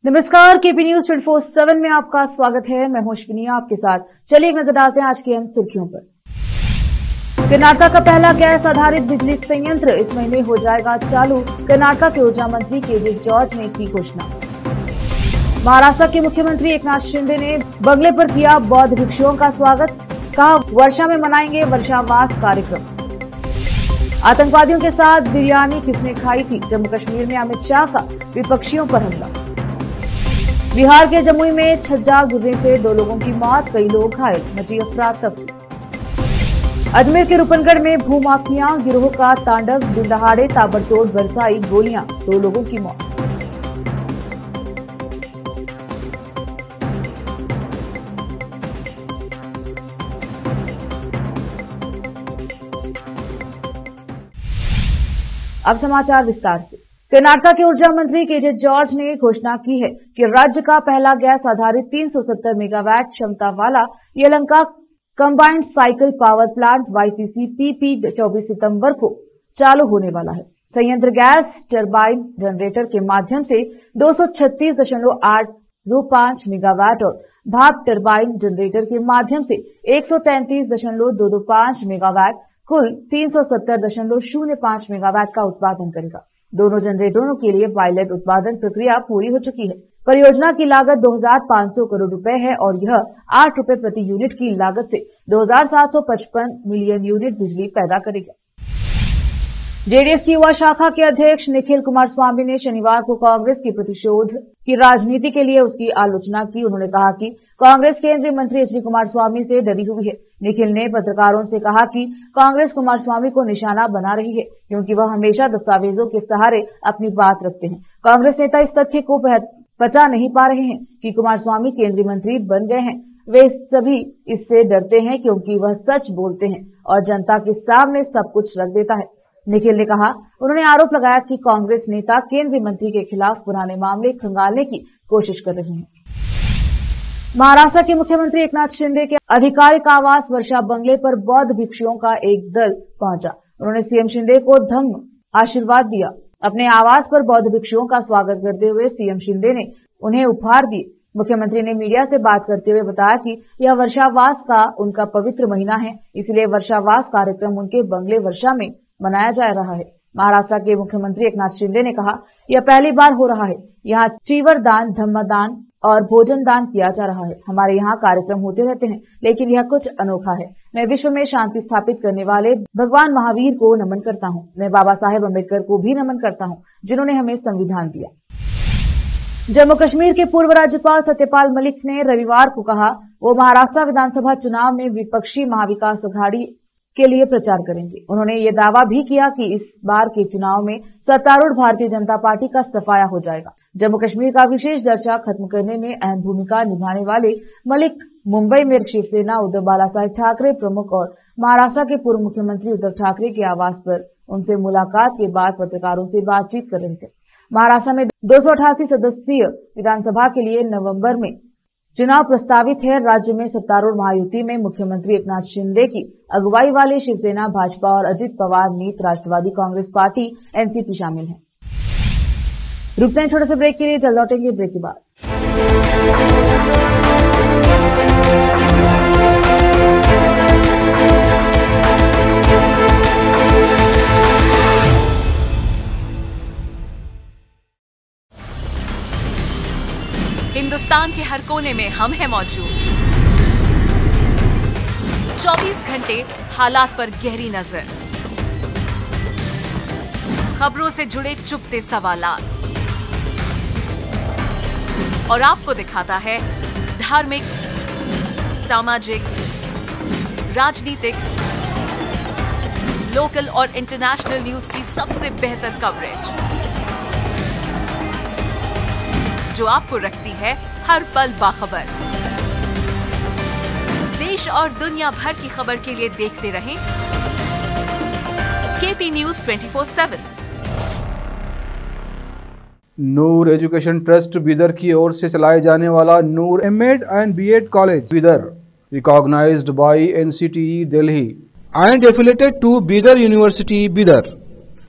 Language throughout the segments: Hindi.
नमस्कार, केपी न्यूज 24/7 में आपका स्वागत है। मैं हूं अश्विनी आपके साथ। चलिए नजर डालते हैं आज की अहम सुर्खियों पर। कर्नाटक का पहला गैस आधारित बिजली संयंत्र इस महीने हो जाएगा चालू। कर्नाटक के ऊर्जा मंत्री केजे जॉर्ज ने की घोषणा। महाराष्ट्र के मुख्यमंत्री एकनाथ शिंदे ने बंगले पर किया बौद्ध भिक्षुओं का स्वागत। कहा, वर्षा में मनाएंगे वर्षावास कार्यक्रम। आतंकवादियों के साथ बिरयानी किसने खाई थी? जम्मू कश्मीर में अमित शाह का विपक्षियों पर हमला। बिहार के जमुई में छज्जा गिरने से 2 लोगों की मौत, कई लोग घायल, मची अफरा तफरी। अजमेर के रूपनगढ़ में भूमाफिया गिरोह का तांडव, दिन दहाड़े ताबड़तोड़ बरसाई गोलियां, 2 लोगों की मौत। अब समाचार विस्तार से। कर्नाटक के ऊर्जा मंत्री केजे जॉर्ज ने घोषणा की है कि राज्य का पहला गैस आधारित 370 मेगावाट क्षमता वाला Yelahanka combined cycle power plant YCCPP 24 सितंबर को चालू होने वाला है। संयंत्र गैस टरबाइन जनरेटर के माध्यम से 236.825 मेगावाट और भाप टरबाइन जनरेटर के माध्यम से 133.225 मेगावाट, कुल 370.05 मेगावाट का उत्पादन करेगा। दोनों जनरेटरों के लिए पायलट उत्पादन प्रक्रिया पूरी हो चुकी है। परियोजना की लागत 2,500 करोड़ रुपए है और यह 8 रुपए प्रति यूनिट की लागत से 2,755 मिलियन यूनिट बिजली पैदा करेगा। जेडीएस की युवा शाखा के अध्यक्ष निखिल कुमारस्वामी ने शनिवार को कांग्रेस की प्रतिशोध की राजनीति के लिए उसकी आलोचना की। उन्होंने कहा कि कांग्रेस केंद्रीय मंत्री एच डी कुमारस्वामी से डरी हुई है। निखिल ने पत्रकारों से कहा कि कांग्रेस कुमारस्वामी को निशाना बना रही है क्योंकि वह हमेशा दस्तावेजों के सहारे अपनी बात रखते हैं। कांग्रेस नेता इस तथ्य को पचा नहीं पा रहे हैं कि कुमारस्वामी केंद्रीय मंत्री बन गए हैं। वे सभी इससे डरते हैं क्योंकि वह सच बोलते हैं और जनता के सामने सब कुछ रख देता है। निखिल ने कहा, उन्होंने आरोप लगाया कि कांग्रेस नेता केंद्रीय मंत्री के खिलाफ पुराने मामले खंगालने की कोशिश कर रहे हैं। महाराष्ट्र के मुख्यमंत्री एकनाथ शिंदे के आधिकारिक आवास वर्षा बंगले पर बौद्ध भिक्षुओं का एक दल पहुंचा। उन्होंने सीएम शिंदे को धम्म आशीर्वाद दिया। अपने आवास पर बौद्ध भिक्षुओं का स्वागत करते हुए सीएम शिंदे ने उन्हें उपहार दिए। मुख्यमंत्री ने मीडिया से बात करते हुए बताया कि यह वर्षावास का उनका पवित्र महीना है, इसलिए वर्षावास कार्यक्रम उनके बंगले वर्षा में मनाया जा रहा है। महाराष्ट्र के मुख्यमंत्री एकनाथ शिंदे ने कहा, यह पहली बार हो रहा है। यहाँ चीवर दान, धम्मदान और भोजन दान किया जा रहा है। हमारे यहाँ कार्यक्रम होते रहते हैं, लेकिन यह कुछ अनोखा है। मैं विश्व में शांति स्थापित करने वाले भगवान महावीर को नमन करता हूँ। मैं बाबा साहेब अम्बेडकर को भी नमन करता हूँ, जिन्होंने हमें संविधान दिया। जम्मू कश्मीर के पूर्व राज्यपाल सत्यपाल मलिक ने रविवार को कहा, वो महाराष्ट्र विधानसभा चुनाव में विपक्षी महाविकास अघाड़ी के लिए प्रचार करेंगे। उन्होंने ये दावा भी किया कि इस बार के चुनाव में सत्तारूढ़ भारतीय जनता पार्टी का सफाया हो जाएगा। जम्मू कश्मीर का विशेष दर्जा खत्म करने में अहम भूमिका निभाने वाले मलिक मुंबई में शिवसेना उद्धव बालासाहेब ठाकरे प्रमुख और महाराष्ट्र के पूर्व मुख्यमंत्री उद्धव ठाकरे के आवास पर उनसे मुलाकात के बाद पत्रकारों से बातचीत कर रहे थे। महाराष्ट्र में 288 सदस्यीय विधानसभा के लिए नवंबर में चुनाव प्रस्तावित है। राज्य में सत्तारूढ़ महायुति में मुख्यमंत्री एकनाथ शिंदे की अगुवाई वाले शिवसेना, भाजपा और अजित पवार नीत राष्ट्रवादी कांग्रेस पार्टी एनसीपी शामिल है। रुकते हैं छोटे से ब्रेक के लिए, जल्द लौटेंगे ब्रेक के बाद। हिंदुस्तान के हर कोने में हम हैं मौजूद। 24 घंटे हालात पर गहरी नजर, खबरों से जुड़े चुपते सवालात और आपको दिखाता है धार्मिक, सामाजिक, राजनीतिक, लोकल और इंटरनेशनल न्यूज की सबसे बेहतर कवरेज जो आपको रखती है हर पल बाखबर। देश और दुनिया भर की खबर के लिए देखते रहें KP news 24/7। Noor education trust Bidar की ओर से चलाए जाने वाला Noor M Ed and B Ed college Bidar, recognised by NCTE Delhi and affiliated to Bidar University, Bidar.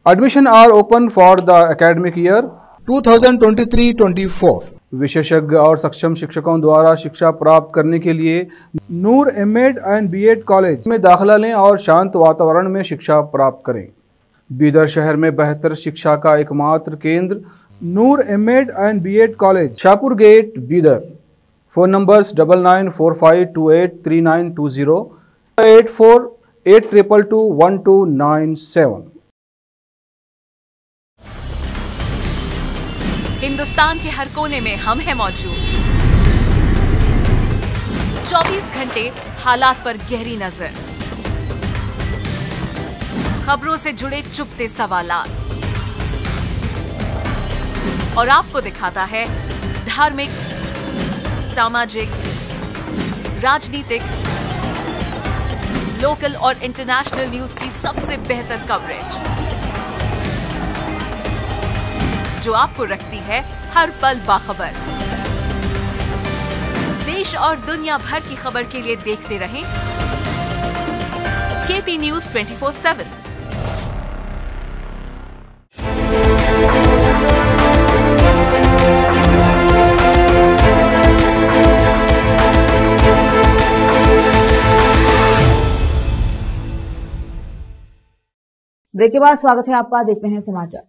Admission are open for the academic year 2023-24. विशेषज्ञ और सक्षम शिक्षकों द्वारा शिक्षा प्राप्त करने के लिए नूर एमएड एंड बीएड कॉलेज में दाखिला लें और शांत वातावरण में शिक्षा प्राप्त करें। बीदर शहर में बेहतर शिक्षा का एकमात्र केंद्र Noor M Ed and B Ed college, Shahpur gate, Bidar. Phone numbers 9945283920, 8482221297। Hindustan के हर कोने में हम हैं मौजूद। 24 घंटे हालात पर गहरी नजर, खबरों से जुड़े चुपते सवालात और आपको दिखाता है धार्मिक, सामाजिक, राजनीतिक, लोकल और इंटरनेशनल न्यूज की सबसे बेहतर कवरेज जो आपको रखती है हर पल बाखबर। देश और दुनिया भर की खबर के लिए देखते रहें केपी न्यूज 24/7। ब्रेक के बाद स्वागत है आपका। देखते हैं समाचार।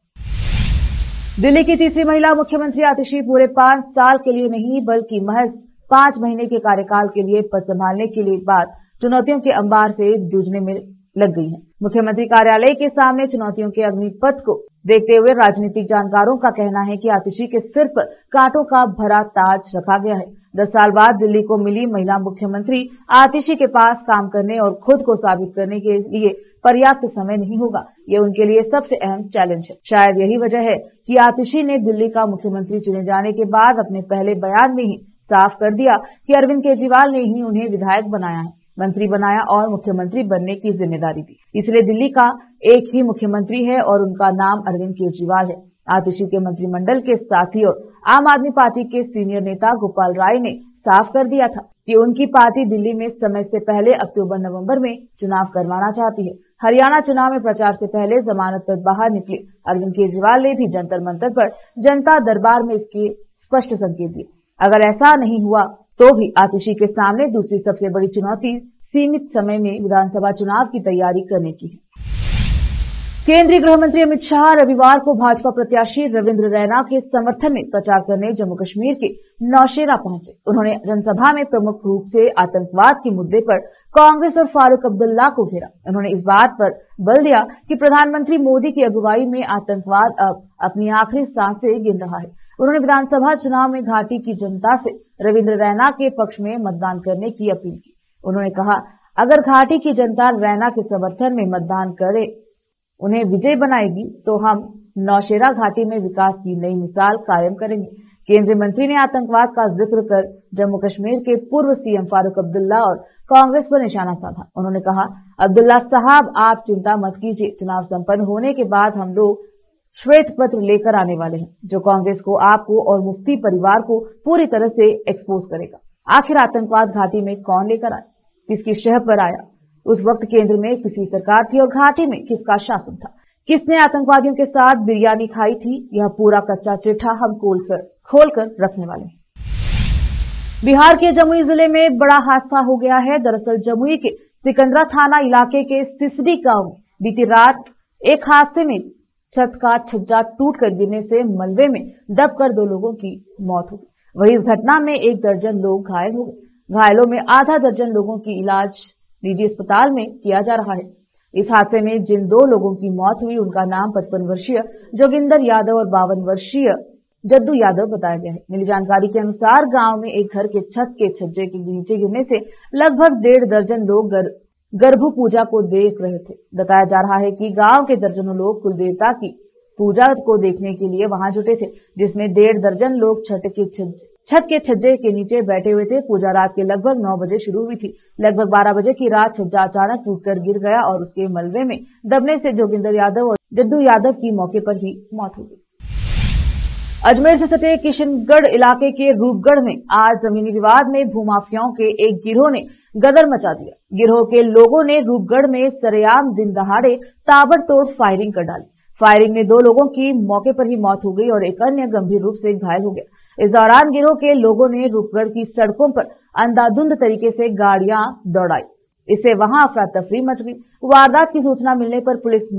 दिल्ली की तीसरी महिला मुख्यमंत्री आतिशी पूरे 5 साल के लिए नहीं बल्कि महज 5 महीने के कार्यकाल के लिए पद संभालने के लिए बाद चुनौतियों के अंबार से जूझने में लग गई हैं। मुख्यमंत्री कार्यालय के सामने चुनौतियों के अग्निपथ को देखते हुए राजनीतिक जानकारों का कहना है कि आतिशी के सिर पर कांटों का भरा ताज रखा गया है। 10 साल बाद दिल्ली को मिली महिला मुख्यमंत्री आतिशी के पास काम करने और खुद को साबित करने के लिए पर्याप्त समय नहीं होगा। ये उनके लिए सबसे अहम चैलेंज है। शायद यही वजह है कि आतिशी ने दिल्ली का मुख्यमंत्री चुने जाने के बाद अपने पहले बयान में ही साफ कर दिया कि अरविंद केजरीवाल ने ही उन्हें विधायक बनाया है, मंत्री बनाया और मुख्यमंत्री बनने की जिम्मेदारी दी। इसलिए दिल्ली का एक ही मुख्यमंत्री है और उनका नाम अरविंद केजरीवाल है। आतिशी के मंत्रिमंडल के साथी और आम आदमी पार्टी के सीनियर नेता गोपाल राय ने साफ कर दिया था कि उनकी पार्टी दिल्ली में समय से पहले अक्टूबर-नवंबर में चुनाव करवाना चाहती है। हरियाणा चुनाव में प्रचार से पहले जमानत पर बाहर निकले अरविंद केजरीवाल ने भी जंतर मंतर पर जनता दरबार में इसके स्पष्ट संकेत दिए। अगर ऐसा नहीं हुआ तो भी आतिशी के सामने दूसरी सबसे बड़ी चुनौती सीमित समय में विधानसभा चुनाव की तैयारी करने की है। केंद्रीय गृह मंत्री अमित शाह रविवार को भाजपा प्रत्याशी रविंद्र रैना के समर्थन में प्रचार करने जम्मू कश्मीर के नौशेरा पहुंचे। उन्होंने जनसभा में प्रमुख रूप से आतंकवाद के मुद्दे पर कांग्रेस और फारूक अब्दुल्ला को घेरा। उन्होंने इस बात पर बल दिया कि प्रधानमंत्री मोदी की अगुवाई में आतंकवाद अब अपनी आखिरी सांसें गिन रहा है। उन्होंने विधानसभा चुनाव में घाटी की जनता से रविंद्र रैना के पक्ष में मतदान करने की अपील की। उन्होंने कहा, अगर घाटी की जनता रैना के समर्थन में मतदान करे, उन्हें विजय बनाएगी तो हम नौशेरा घाटी में विकास की नई मिसाल कायम करेंगे। केंद्रीय मंत्री ने आतंकवाद का जिक्र कर जम्मू कश्मीर के पूर्व सीएम फारूक अब्दुल्ला और कांग्रेस पर निशाना साधा। उन्होंने कहा, अब्दुल्ला साहब, आप चिंता मत कीजिए, चुनाव संपन्न होने के बाद हम लोग श्वेत पत्र लेकर आने वाले हैं जो कांग्रेस को, आपको और मुफ्ती परिवार को पूरी तरह से एक्सपोज करेगा। आखिर आतंकवाद घाटी में कौन लेकर आया, किसकी शह पर आया? उस वक्त केंद्र में किसी सरकार थी और घाटी में किसका शासन था? किसने आतंकवादियों के साथ बिरयानी खाई थी? यह पूरा कच्चा चिट्ठा हम खोलकर रखने वाले हैं। बिहार के जमुई जिले में बड़ा हादसा हो गया है। दरअसल जमुई के सिकंदरा थाना इलाके के सिसडी गांव में बीती रात एक हादसे में छत का छज्जा टूटकर गिरने से मलबे में दबकर 2 लोगों की मौत हो गई। वहीं इस घटना में 1 दर्जन लोग घायल हो गए। घायलों में आधा दर्जन लोगों की इलाज निजी अस्पताल में किया जा रहा है। इस हादसे में जिन 2 लोगों की मौत हुई उनका नाम 55 वर्षीय जोगिंदर यादव और 52 वर्षीय जद्दू यादव बताया गया है। मिली जानकारी के अनुसार गांव में एक घर के छत के छज्जे के नीचे गिरने से लगभग 1.5 दर्जन लोग गर्भ पूजा को देख रहे थे। बताया जा रहा है कि गांव के दर्जनों लोग कुल देवता की पूजा को देखने के लिए वहां जुटे थे, जिसमें 1.5 दर्जन लोग छत के छज्जे के नीचे बैठे हुए थे। पूजा रात के लगभग 9 बजे शुरू हुई थी। लगभग 12 बजे की रात छज्जा अचानक टूटकर गिर गया और उसके मलबे में दबने से जोगिंदर यादव और जद्दू यादव की मौके पर ही मौत हो गई। अजमेर से सटे किशनगढ़ इलाके के रूपगढ़ में आज जमीनी विवाद में भूमाफियाओं के एक गिरोह ने गदर मचा दिया। गिरोह के लोगों ने रूपगढ़ में सरेआम दिन दहाड़े ताबड़तोड़ फायरिंग कर डाली। फायरिंग में 2 लोगों की मौके पर ही मौत हो गई और एक अन्य गंभीर रूप से घायल हो गया। इस दौरान गिरोह के लोगों ने रूपगढ़ की सड़कों पर अंधाधुंध तरीके से गाड़ियां दौड़ाई। इससे वहां अफरा तफरी मच गई। वारदात की सूचना मिलने पर पुलिस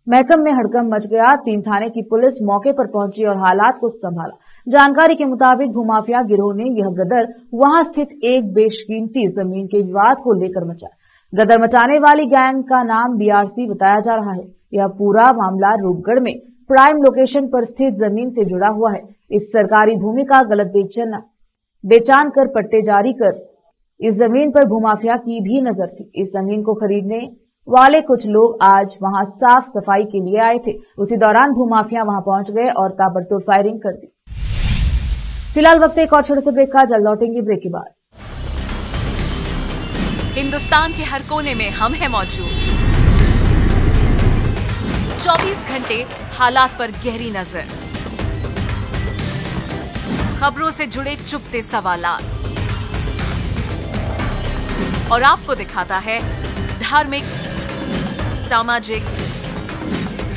महकम में हड़कंप मच गया। 3 थाने की पुलिस मौके पर पहुंची और हालात को संभाला। जानकारी के मुताबिक भूमाफिया गिरोह ने यह गदर वहां स्थित एक बेशकीमती जमीन के विवाद को लेकर मचाया। गदर मचाने वाली गैंग का नाम BRC बताया जा रहा है। यह पूरा मामला रूपगढ़ में प्राइम लोकेशन पर स्थित जमीन से जुड़ा हुआ है। इस सरकारी भूमि का गलत बेचान कर पट्टे जारी कर इस जमीन पर भूमाफिया की भी नजर थी। इस जमीन को खरीदने वाले कुछ लोग आज वहां साफ सफाई के लिए आए थे। उसी दौरान भूमाफिया वहां पहुंच गए और ताबड़तोड़ फायरिंग कर दी। फिलहाल वक्त एक और छोटे से ब्रेक का, जल्द लौटेंगे ब्रेक के बाद। हिंदुस्तान के हर कोने में हम हैं मौजूद। 24 घंटे हालात पर गहरी नजर, खबरों से जुड़े चुपते सवालात और आपको दिखाता है धार्मिक, सामाजिक,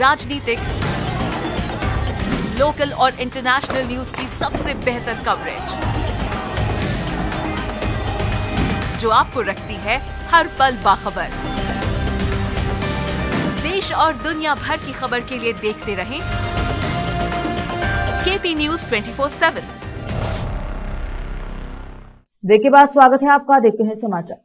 राजनीतिक, लोकल और इंटरनेशनल न्यूज की सबसे बेहतर कवरेज, जो आपको रखती है हर पल बाखबर। देश और दुनिया भर की खबर के लिए देखते रहें KP News 24/7। ब्रेक के बाद स्वागत है आपका। देखते हैं समाचार।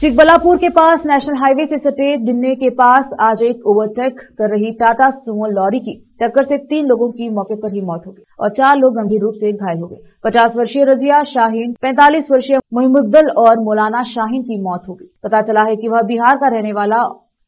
चिकबल्लापुर के पास नेशनल हाईवे से सटे दिन्ने के पास आज एक ओवरटेक कर रही टाटा सुमो लॉरी की टक्कर से 3 लोगों की मौके पर ही मौत हो गई और 4 लोग गंभीर रूप से घायल हो गए। 50 वर्षीय रजिया शाहीन, 45 वर्षीय मुहिमुद्दल और मौलाना शाहीन की मौत हो गई। पता चला है कि वह बिहार का रहने वाला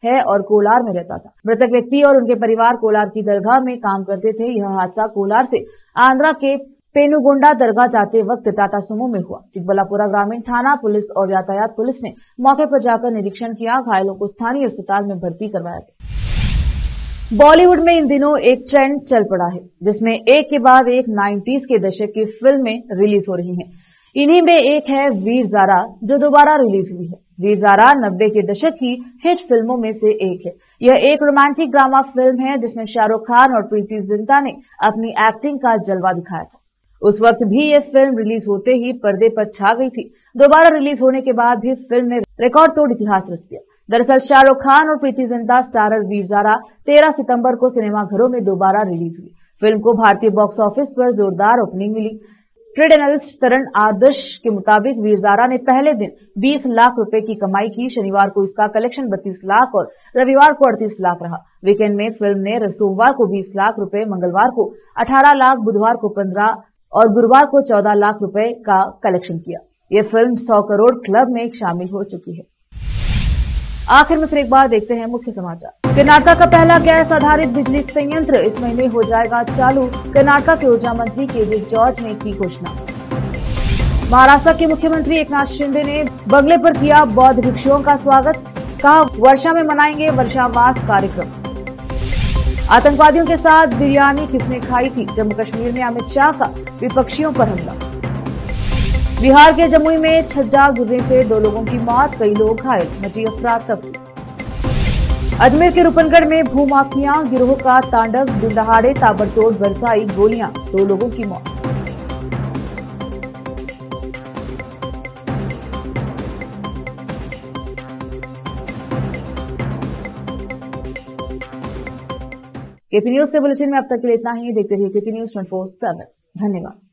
है और कोलार में रहता था। मृतक व्यक्ति और उनके परिवार कोलार की दरगाह में काम करते थे। यह हादसा कोलार से आंध्रा के पेनुगोंडा दरगाह जाते वक्त टाटा सुमो में हुआ। चिकबल्लापुरा ग्रामीण थाना पुलिस और यातायात पुलिस ने मौके पर जाकर निरीक्षण किया। घायलों को स्थानीय अस्पताल में भर्ती करवाया गया। बॉलीवुड में इन दिनों एक ट्रेंड चल पड़ा है, जिसमें एक के बाद एक 90s के दशक की फिल्में रिलीज हो रही हैं। इन्हीं में एक है वीर ज़ारा, जो दोबारा रिलीज हुई है। वीर ज़ारा 90 के दशक की हिट फिल्मों में से एक है। यह एक रोमांटिक ड्रामा फिल्म है जिसमें शाहरुख खान और प्रीति जिंटा ने अपनी एक्टिंग का जलवा दिखाया था। उस वक्त भी यह फिल्म रिलीज होते ही पर्दे पर छा गई थी। दोबारा रिलीज होने के बाद भी फिल्म ने रिकॉर्ड तोड़ इतिहास रच दिया। दरअसल शाहरुख खान और प्रीति जिंटा स्टारर वीर ज़ारा 13 सितंबर को सिनेमाघरों में दोबारा रिलीज हुई। फिल्म को भारतीय बॉक्स ऑफिस पर जोरदार ओपनिंग मिली। ट्रेड एनालिस्ट तरण आदर्श के मुताबिक वीर ज़ारा ने पहले दिन 20 लाख रुपए की कमाई की। शनिवार को इसका कलेक्शन 32 लाख और रविवार को 38 लाख रहा। वीकेंड में फिल्म ने सोमवार को 20 लाख रुपए, मंगलवार को 18 लाख, बुधवार को 15 और गुरुवार को 14 लाख रुपए का कलेक्शन किया। यह फिल्म 100 करोड़ क्लब में शामिल हो चुकी है। आखिर में फिर एक बार देखते हैं मुख्य समाचार। कर्नाटक का पहला गैस आधारित बिजली संयंत्र इस महीने हो जाएगा चालू। कर्नाटक के ऊर्जा मंत्री KJ जॉर्ज ने की घोषणा। महाराष्ट्र के मुख्यमंत्री एकनाथ शिंदे ने बंगले पर किया बौद्ध भिक्षुओं का स्वागत। कहा, वर्षा में मनाएंगे वर्षावास कार्यक्रम। आतंकवादियों के साथ बिरयानी किसने खाई थी? जम्मू कश्मीर में अमित शाह का विपक्षियों पर हमला। बिहार के जमुई में छज्जा गिरने से 2 लोगों की मौत, कई लोग घायल, मची अफरा तफरी। अजमेर के रूपनगढ़ में भूमाफिया गिरोह का तांडव, दिन दहाड़े ताबड़तोड़ बरसाई गोलियां, 2 लोगों की मौत। KP न्यूज के बुलेटिन में अब तक के लिए इतना ही। देखते रहिए KP News 24/7। धन्यवाद।